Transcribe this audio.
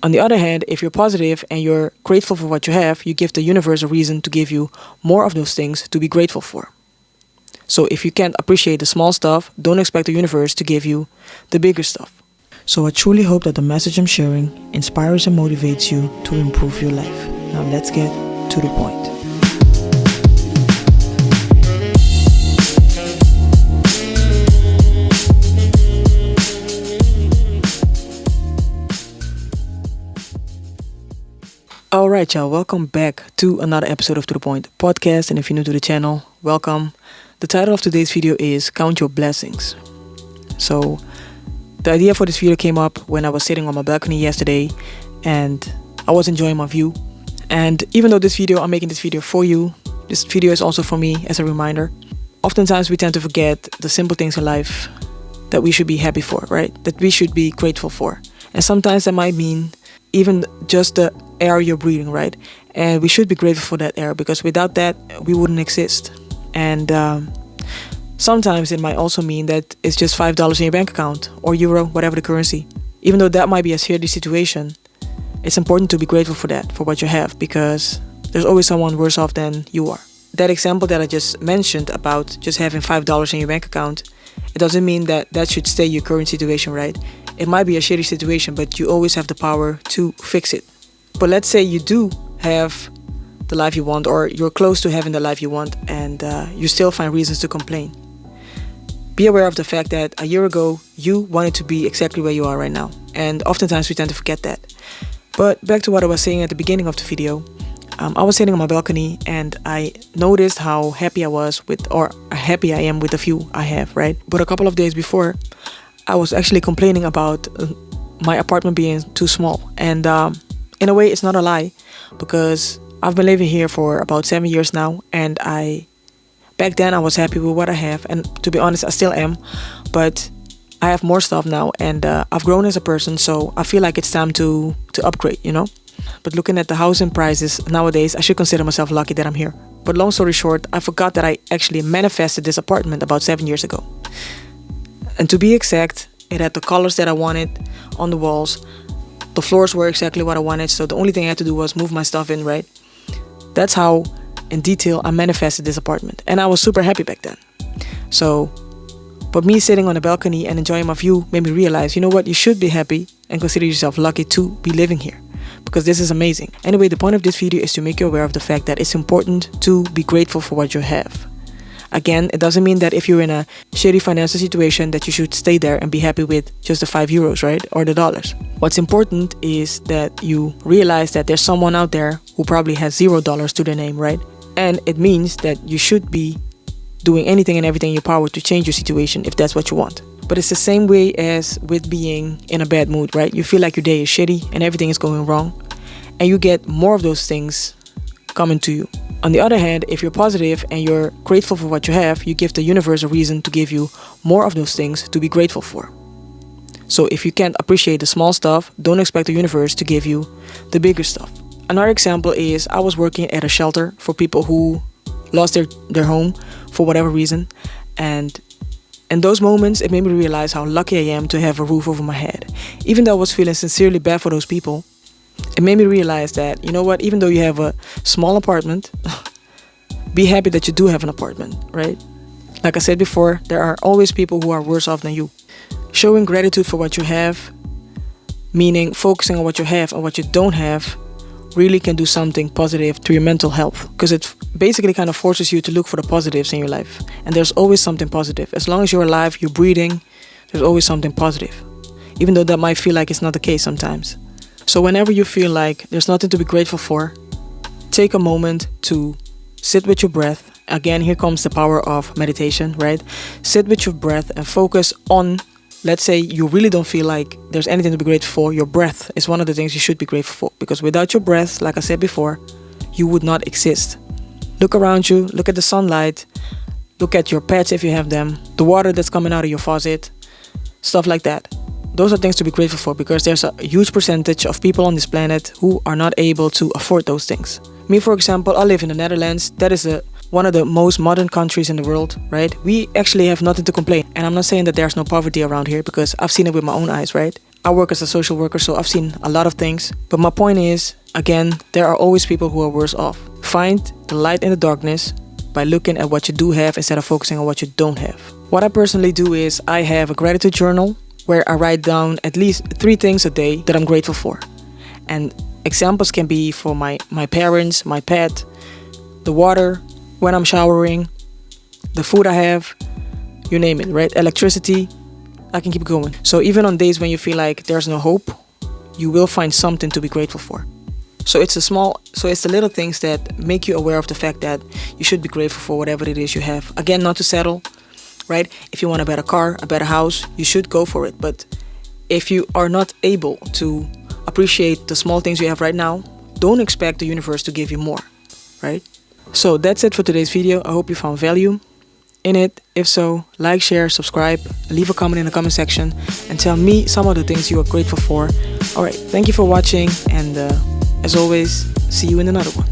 On the other hand, if you're positive and you're grateful for what you have, you give the universe a reason to give you more of those things to be grateful for. So if you can't appreciate the small stuff, don't expect the universe to give you the bigger stuff. So I truly hope that the message I'm sharing inspires and motivates you to improve your life. Now let's get to the point. Alright y'all, welcome back to another episode of ToDaPointPodcast, and if you're new to the channel, welcome. The title of today's video is Count Your Blessings. So the idea for this video came up when I was sitting on my balcony yesterday and I was enjoying my view. And even though I'm making this video for you, this video is also for me as a reminder. Oftentimes we tend to forget the simple things in life that we should be happy for, right? That we should be grateful for. And sometimes that might mean even just the air you're breathing, right? And we should be grateful for that air, because without that, we wouldn't exist. And sometimes it might also mean that it's just $5 in your bank account, or euro, whatever the currency. Even though that might be a shitty situation, it's important to be grateful for that, for what you have, because there's always someone worse off than you are. That example that I just mentioned about just having $5 in your bank account, it doesn't mean that that should stay your current situation, right? It might be a shitty situation, but you always have the power to fix it. But let's say you do have the life you want, or you're close to having the life you want, and you still find reasons to complain. Be aware of the fact that a year ago, you wanted to be exactly where you are right now. And oftentimes we tend to forget that. But back to what I was saying at the beginning of the video. I was sitting on my balcony and I noticed how happy I was with, or happy I am with the view I have, right? But a couple of days before, I was actually complaining about my apartment being too small. And in a way, it's not a lie, because I've been living here for about 7 years now, and back then I was happy with what I have, and to be honest, I still am, but I have more stuff now, and I've grown as a person, so I feel like it's time to upgrade, you know? But looking at the housing prices nowadays, I should consider myself lucky that I'm here. But long story short, I forgot that I actually manifested this apartment about 7 years ago. And to be exact, it had the colors that I wanted on the walls. The floors were exactly what I wanted, so the only thing I had to do was move my stuff in, right? That's how, in detail, I manifested this apartment. And I was super happy back then. But me sitting on the balcony and enjoying my view made me realize, you know what, you should be happy and consider yourself lucky to be living here, because this is amazing. Anyway, the point of this video is to make you aware of the fact that it's important to be grateful for what you have. Again, it doesn't mean that if you're in a shitty financial situation that you should stay there and be happy with just the €5, right? Or the dollars. What's important is that you realize that there's someone out there who probably has $0 to their name, right? And it means that you should be doing anything and everything in your power to change your situation if that's what you want. But it's the same way as with being in a bad mood, right? You feel like your day is shitty and everything is going wrong, and you get more of those things coming to you. On the other hand, if you're positive and you're grateful for what you have, you give the universe a reason to give you more of those things to be grateful for. So if you can't appreciate the small stuff, don't expect the universe to give you the bigger stuff. Another example is I was working at a shelter for people who lost their home for whatever reason. And in those moments, it made me realize how lucky I am to have a roof over my head. Even though I was feeling sincerely bad for those people, it made me realize that, you know what, even though you have a small apartment, be happy that you do have an apartment, right? Like I said before, there are always people who are worse off than you. Showing gratitude for what you have, meaning focusing on what you have and what you don't have, really can do something positive to your mental health, because it basically kind of forces you to look for the positives in your life. And there's always something positive. As long as you're alive, you're breathing, there's always something positive, even though that might feel like it's not the case sometimes. So whenever you feel like there's nothing to be grateful for, take a moment to sit with your breath. Again, here comes the power of meditation, right? Sit with your breath and focus on, let's say you really don't feel like there's anything to be grateful for. Your breath is one of the things you should be grateful for, because without your breath, like I said before, you would not exist. Look around you, look at the sunlight, look at your pets if you have them, the water that's coming out of your faucet, stuff like that. Those are things to be grateful for, because there's a huge percentage of people on this planet who are not able to afford those things. Me, for example, I live in the Netherlands. That is one of the most modern countries in the world, right? We actually have nothing to complain. And I'm not saying that there's no poverty around here, because I've seen it with my own eyes, right? I work as a social worker, so I've seen a lot of things. But my point is, again, there are always people who are worse off. Find the light in the darkness by looking at what you do have instead of focusing on what you don't have. What I personally do is I have a gratitude journal where I write down at least 3 things a day that I'm grateful for. And examples can be for my parents, my pet, the water when I'm showering, the food I have, you name it, right? Electricity, I can keep going. So even on days when you feel like there's no hope, you will find something to be grateful for. So it's the little things that make you aware of the fact that you should be grateful for whatever it is you have. Again, not to settle, right? If you want a better car, a better house, you should go for it. But if you are not able to appreciate the small things you have right now, don't expect the universe to give you more, right? So that's it for today's video. I hope you found value in it. If so, like, share, subscribe, leave a comment in the comment section and tell me some of the things you are grateful for. Alright, thank you for watching, and as always, see you in another one.